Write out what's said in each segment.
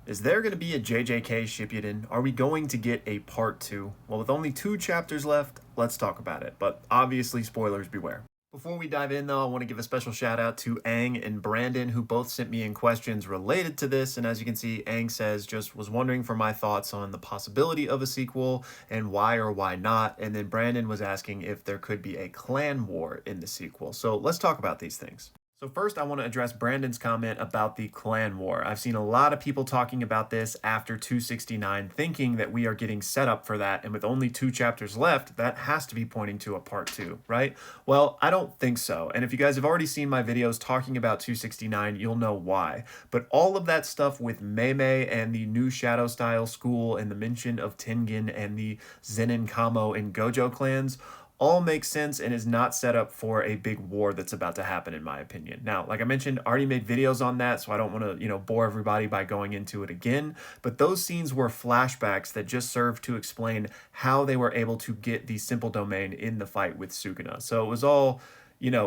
Is there going to be a JJK Shippuden? Are we going to get a part 2? Well, with only 2 chapters left, let's talk about it. But obviously, spoilers beware. Before we dive in, though, I want to give a special shout out to Aang and Brandon, who both sent me in questions related to this. And as you can see, Aang says, just was wondering for my thoughts on the possibility of a sequel and why or why not. And then Brandon was asking if there could be a clan war in the sequel. So let's talk about these things. So first, I want to address Brandon's comment about the clan war. I've seen a lot of people talking about this after 269, thinking that we are getting set up for that, and with only 2 chapters left, that has to be pointing to a part 2, right? Well, I don't think so, and if you guys have already seen my videos talking about 269, you'll know why. But all of that stuff with Mei and the new Shadow Style School and the mention of Tengen and the Zenin, Kamo, and Gojo clans, all makes sense and is not set up for a big war that's about to happen, in my opinion. Now, like I mentioned, I already made videos on that, so I don't want to, bore everybody by going into it again. But those scenes were flashbacks that just served to explain how they were able to get the simple domain in the fight with Sukuna. So it was all,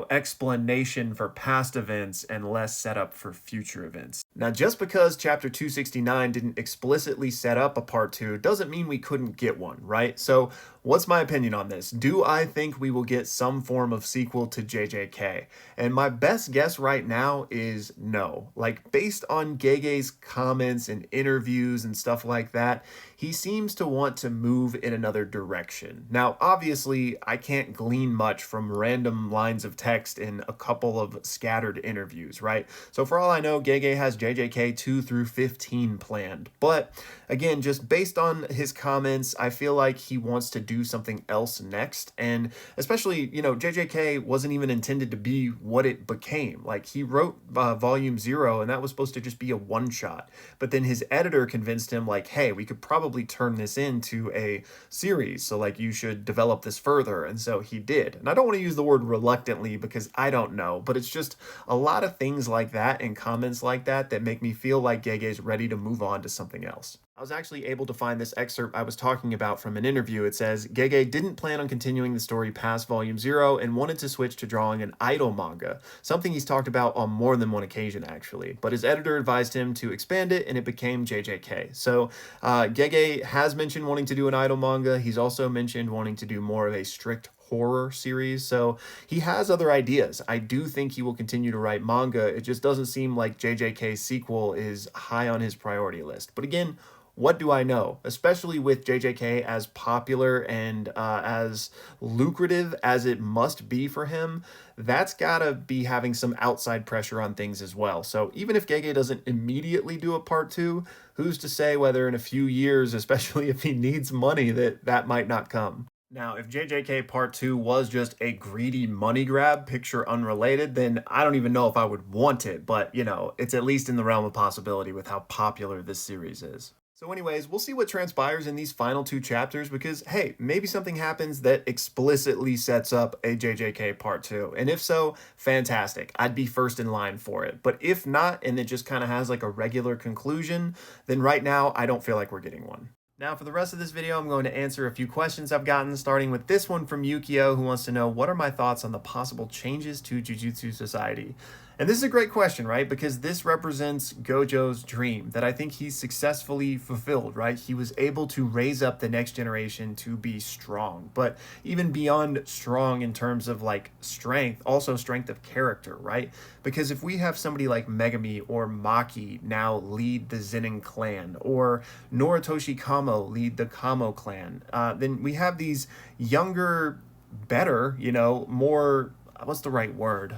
explanation for past events and less setup for future events. Now, just because chapter 269 didn't explicitly set up a part 2 doesn't mean we couldn't get one, right? So what's my opinion on this? Do I think we will get some form of sequel to JJK? And my best guess right now is no. Like, based on Gege's comments and interviews and stuff like that, he seems to want to move in another direction. Now, obviously, I can't glean much from random lines of text in a couple of scattered interviews, right? So for all I know, Gege has JJK 2 through 15 planned. But again, just based on his comments, I feel like he wants to do something else next. And especially, JJK wasn't even intended to be what it became. Like, he wrote volume 0 and that was supposed to just be a one-shot. But then his editor convinced him, like, hey, we could probably turn this into a series. So, like, you should develop this further. And so he did. And I don't want to use the word reluctantly because I don't know, but it's just a lot of things like that and comments like that that make me feel like Gege is ready to move on to something else. I was actually able to find this excerpt I was talking about from an interview. It says, Gege didn't plan on continuing the story past volume 0 and wanted to switch to drawing an idol manga, something he's talked about on more than one occasion actually, but his editor advised him to expand it and it became JJK. So Gege has mentioned wanting to do an idol manga. He's also mentioned wanting to do more of a strict horror series, so he has other ideas. I do think he will continue to write manga. It just doesn't seem like JJK's sequel is high on his priority list. But again, what do I know? Especially with JJK as popular and as lucrative as it must be for him, that's gotta be having some outside pressure on things as well. So even if Gege doesn't immediately do a part 2, who's to say whether in a few years, especially if he needs money, that might not come. Now, if JJK Part 2 was just a greedy money grab, picture unrelated, then I don't even know if I would want it, but, it's at least in the realm of possibility with how popular this series is. So anyways, we'll see what transpires in these final 2 chapters because, hey, maybe something happens that explicitly sets up a JJK Part 2. And if so, fantastic. I'd be first in line for it. But if not, and it just kind of has like a regular conclusion, then right now, I don't feel like we're getting one. Now, for the rest of this video, I'm going to answer a few questions I've gotten, starting with this one from Yukio, who wants to know, what are my thoughts on the possible changes to Jujutsu Society? And this is a great question, right? Because this represents Gojo's dream that I think he's successfully fulfilled, right? He was able to raise up the next generation to be strong, but even beyond strong in terms of like strength, also strength of character, right? Because if we have somebody like Megami or Maki now lead the Zenin clan, or Noritoshi Kamo lead the Kamo clan, then we have these younger, better, more, what's the right word?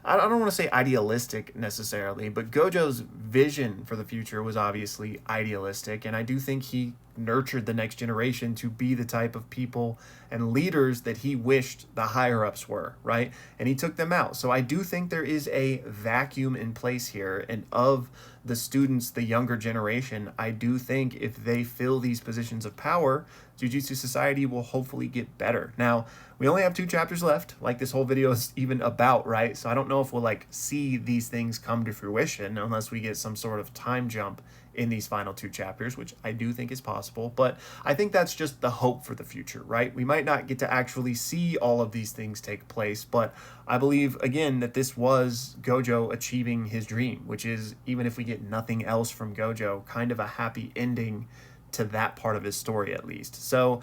I don't want to say idealistic necessarily, but Gojo's vision for the future was obviously idealistic, and I do think he nurtured the next generation to be the type of people and leaders that he wished the higher-ups were, right? And he took them out. So I do think there is a vacuum in place here, and of the students, the younger generation, I do think if they fill these positions of power, Jujutsu Society will hopefully get better. Now, we only have 2 chapters left, like this whole video is even about, right? So I don't know if we'll see these things come to fruition unless we get some sort of time jump in these final 2 chapters, which I do think is possible, but I think that's just the hope for the future, right? We might not get to actually see all of these things take place, but I believe, again, that this was Gojo achieving his dream, which is, even if we get nothing else from Gojo, kind of a happy ending to that part of his story, at least. So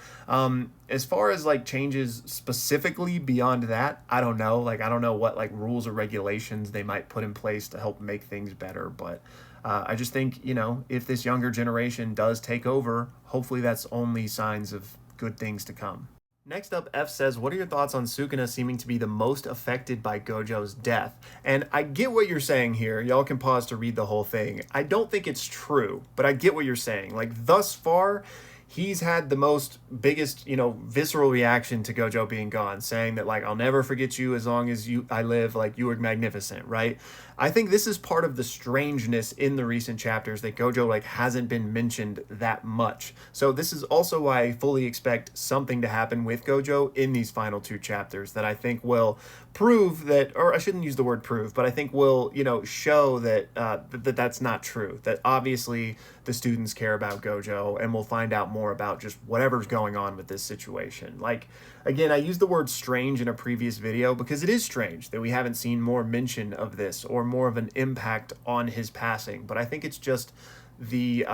as far as like changes specifically beyond that, I don't know. Like, I don't know what like rules or regulations they might put in place to help make things better, but I just think, you know, if this younger generation does take over, hopefully that's only signs of good things to come. Next up, F says, what are your thoughts on Sukuna seeming to be the most affected by Gojo's death? And I get what you're saying here. Y'all can pause to read the whole thing. I don't think it's true, but I get what you're saying. Like, thus far, he's had the biggest, you know, visceral reaction to Gojo being gone, saying that, like, I'll never forget you as long as I live, like, you were magnificent, right? I think this is part of the strangeness in the recent chapters that Gojo, like, hasn't been mentioned that much. So this is also why I fully expect something to happen with Gojo in these final 2 chapters that I think will prove that, or I shouldn't use the word prove, but I think will, you know, show that that's not true. That obviously the students care about Gojo, and we'll find out more about just whatever's going on with this situation. Like, again, I used the word strange in a previous video because it is strange that we haven't seen more mention of this or more of an impact on his passing. But I think it's just the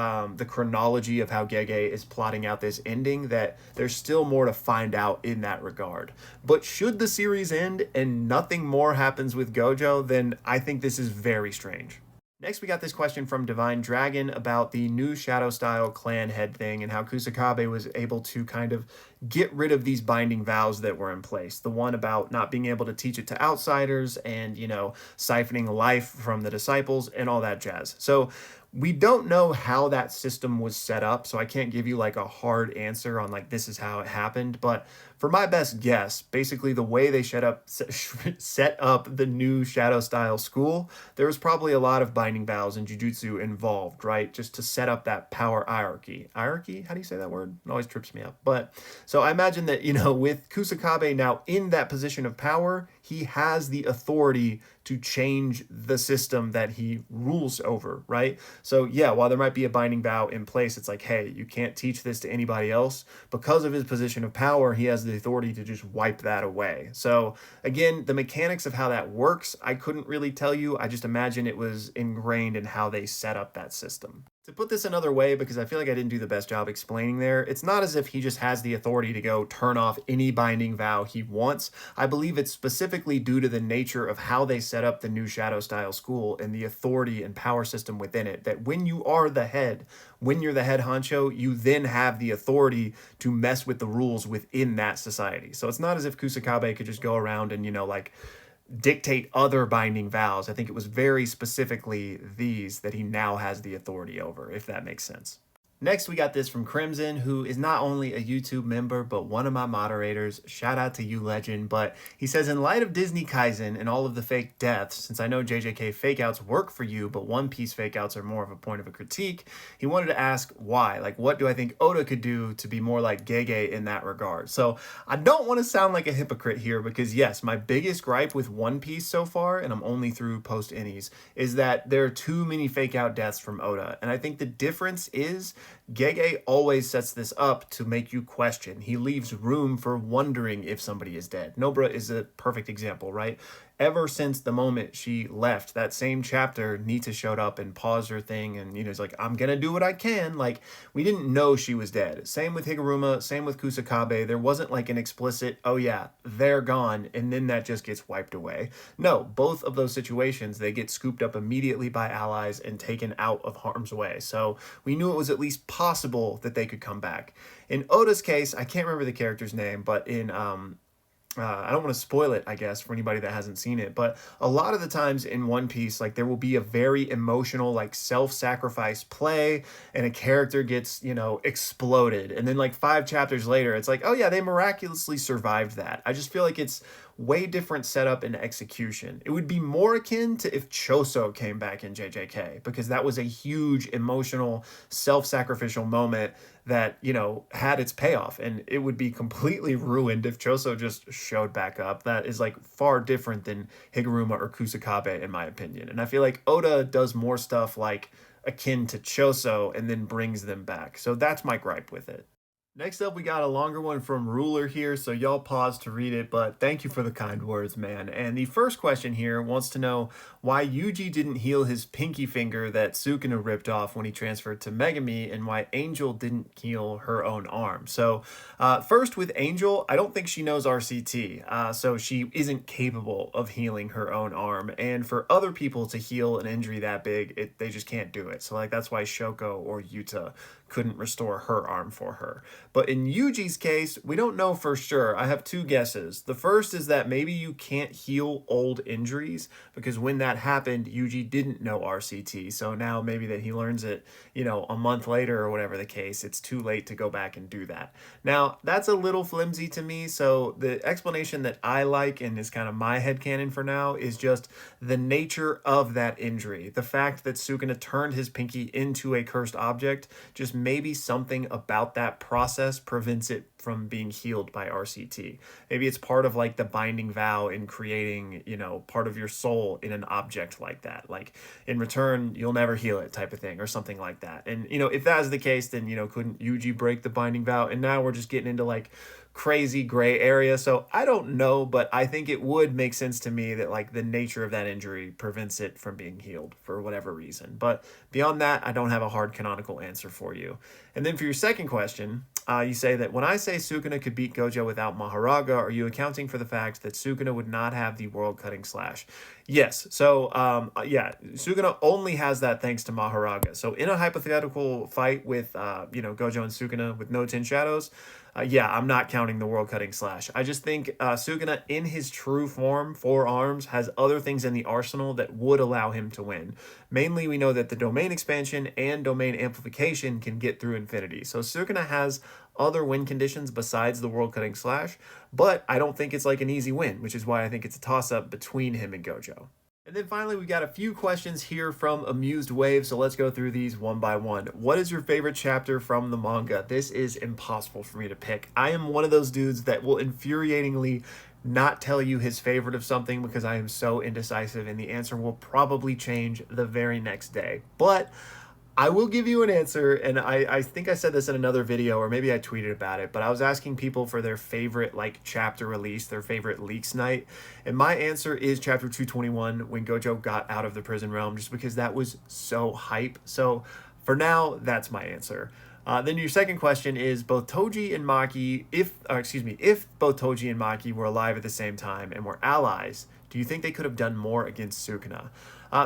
chronology of how Gege is plotting out this ending, that there's still more to find out in that regard. But should the series end and nothing more happens with Gojo, then I think this is very strange. Next, we got this question from Divine Dragon about the new Shadow Style clan head thing and how Kusakabe was able to kind of get rid of these binding vows that were in place. The one about not being able to teach it to outsiders and, you know, siphoning life from the disciples and all that jazz. So we don't know how that system was set up, so I can't give you like a hard answer on like this is how it happened, but for my best guess, basically the way they set up the new Shadow Style school, there was probably a lot of binding vows and jujutsu involved, right? Just to set up that power hierarchy. Hierarchy? How do you say that word? It always trips me up. But so I imagine that, you know, with Kusakabe now in that position of power, he has the authority to change the system that he rules over, right? So yeah, while there might be a binding vow in place, it's like, hey, you can't teach this to anybody else. Because of his position of power, he has the authority to just wipe that away. So again, the mechanics of how that works, I couldn't really tell you. I just imagine it was ingrained in how they set up that system. To put this another way, because I feel like I didn't do the best job explaining there, it's not as if he just has the authority to go turn off any binding vow he wants. I believe it's specifically due to the nature of how they set up the new Shadow Style school and the authority and power system within it, that when you are the head, when you're the head honcho, you then have the authority to mess with the rules within that society. So it's not as if Kusakabe could just go around and, you know, like dictate other binding vows. I think it was very specifically these that he now has the authority over, if that makes sense. Next, we got this from Crimson, who is not only a YouTube member, but one of my moderators. Shout out to you, legend. But he says, in light of Disney Kaisen and all of the fake deaths, since I know JJK fakeouts work for you, but One Piece fakeouts are more of a point of a critique, he wanted to ask why. Like, what do I think Oda could do to be more like Gege in that regard? So I don't want to sound like a hypocrite here, because yes, my biggest gripe with One Piece so far, and I'm only through post-innies, is that there are too many fake out deaths from Oda. And I think the difference is Gege always sets this up to make you question. He leaves room for wondering if somebody is dead. Nobra is a perfect example, right? Ever since the moment she left, that same chapter, Nita showed up and paused her thing, and, you know, it's like, I'm gonna do what I can. Like, we didn't know she was dead. Same with Higuruma, same with Kusakabe. There wasn't like an explicit, oh yeah, they're gone, and then that just gets wiped away. No, both of those situations, they get scooped up immediately by allies and taken out of harm's way. So we knew it was at least possible that they could come back. In Oda's case, I can't remember the character's name, but in I don't want to spoil it, I guess, for anybody that hasn't seen it, but a lot of the times in One Piece, like, there will be a very emotional, like, self-sacrifice play, and a character gets, you know, exploded, and then like 5 chapters later, it's like, oh yeah, they miraculously survived that. I just feel like it's way different setup and execution. It would be more akin to if Choso came back in JJK, because that was a huge emotional self-sacrificial moment that, you know, had its payoff, and it would be completely ruined if Choso just showed back up. That is like far different than Higuruma or Kusakabe, in my opinion. And I feel like Oda does more stuff like, akin to Choso and then brings them back. So that's my gripe with it. Next up, we got a longer one from Ruler here, so y'all pause to read it, but thank you for the kind words, man. And the first question here wants to know why Yuji didn't heal his pinky finger that Sukuna ripped off when he transferred to Megami, and why Angel didn't heal her own arm. So first with Angel, I don't think she knows RCT, so she isn't capable of healing her own arm. And for other people to heal an injury that big, they just can't do it. So like that's why Shoko or Yuta couldn't restore her arm for her. But in Yuji's case, we don't know for sure. I have two guesses. The first is that maybe you can't heal old injuries, because when that happened, Yuji didn't know RCT. So now maybe that he learns it, a month later or whatever the case, it's too late to go back and do that. Now, that's a little flimsy to me. So the explanation that I like, and is kind of my headcanon for now, is just the nature of that injury. The fact that Sukuna turned his pinky into a cursed object, just maybe something about that process prevents it from being healed by RCT. Maybe it's part of like the binding vow in creating, part of your soul in an object like that. Like in return, you'll never heal it type of thing or something like that. And, if that is the case, then, couldn't Yuji break the binding vow? And now we're just getting into like crazy gray area. So I don't know, but I think it would make sense to me that like the nature of that injury prevents it from being healed for whatever reason. But beyond that, I don't have a hard canonical answer for you. And then for your second question, you say that when I say Sukuna could beat Gojo without Maharaga, are you accounting for the fact that Sukuna would not have the world-cutting slash? Yes. So, Sukuna only has that thanks to Maharaga. So in a hypothetical fight with, Gojo and Sukuna with no 10 shadows, I'm not counting the world-cutting slash. I just think Sukuna, in his true form, 4 arms, has other things in the arsenal that would allow him to win. Mainly, we know that the domain expansion and domain amplification can get through infinity. So Sukuna has other win conditions besides the world-cutting slash, but I don't think it's like an easy win, which is why I think it's a toss-up between him and Gojo. And then finally, we got a few questions here from Amused Wave, so let's go through these one by one. What is your favorite chapter from the manga? This is impossible for me to pick. I am one of those dudes that will infuriatingly not tell you his favorite of something because I am so indecisive, and the answer will probably change the very next day. But I will give you an answer, and I think I said this in another video, or maybe I tweeted about it, but I was asking people for their favorite chapter release, their favorite leaks night, and my answer is chapter 221, when Gojo got out of the prison realm, just because that was so hype. So for now, that's my answer. Then your second question is both Toji and Maki, if both Toji and Maki were alive at the same time and were allies, do you think they could have done more against Sukuna?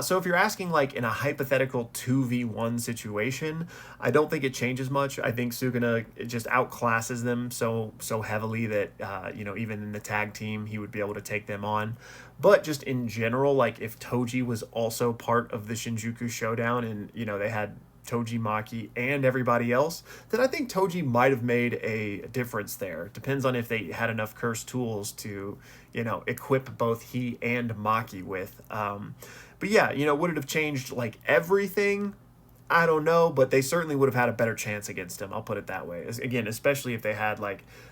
So if you're asking in a hypothetical 2v1 situation, I don't think it changes much. I think Sukuna just outclasses them so heavily that, even in the tag team, he would be able to take them on. But just in general, if Toji was also part of the Shinjuku Showdown and, they had Toji, Maki, and everybody else, then I think Toji might have made a difference there. Depends on if they had enough cursed tools to, equip both he and Maki with. But yeah, would it have changed everything? I don't know, but they certainly would have had a better chance against him. I'll put it that way. Again, especially if they had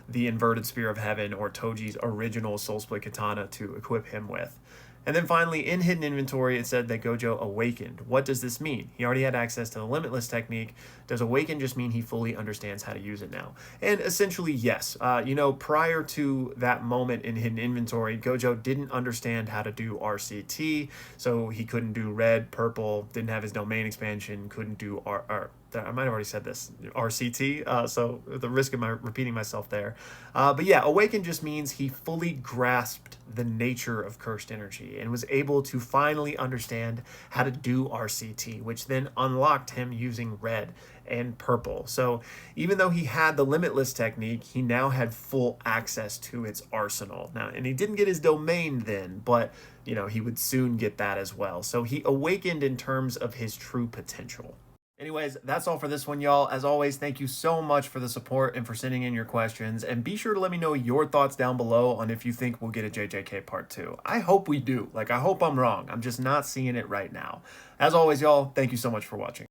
the inverted Spear of Heaven or Toji's original Soul Split Katana to equip him with. And then finally, in Hidden Inventory, it said that Gojo awakened. What does this mean? He already had access to the Limitless technique. Does awaken just mean he fully understands how to use it now? And essentially, yes. Prior to that moment in Hidden Inventory, Gojo didn't understand how to do RCT, so he couldn't do red, purple, didn't have his domain expansion, couldn't do I might have already said this, RCT, so at the risk of repeating myself there. But yeah, awaken just means he fully grasped the nature of cursed energy and was able to finally understand how to do RCT, which then unlocked him using red and purple. So even though he had the Limitless technique, he now had full access to its arsenal. Now, and he didn't get his domain then, but he would soon get that as well. So he awakened in terms of his true potential. Anyways, that's all for this one, y'all. As always, thank you so much for the support and for sending in your questions. And be sure to let me know your thoughts down below on if you think we'll get a JJK Part 2. I hope we do. I hope I'm wrong. I'm just not seeing it right now. As always, y'all, thank you so much for watching.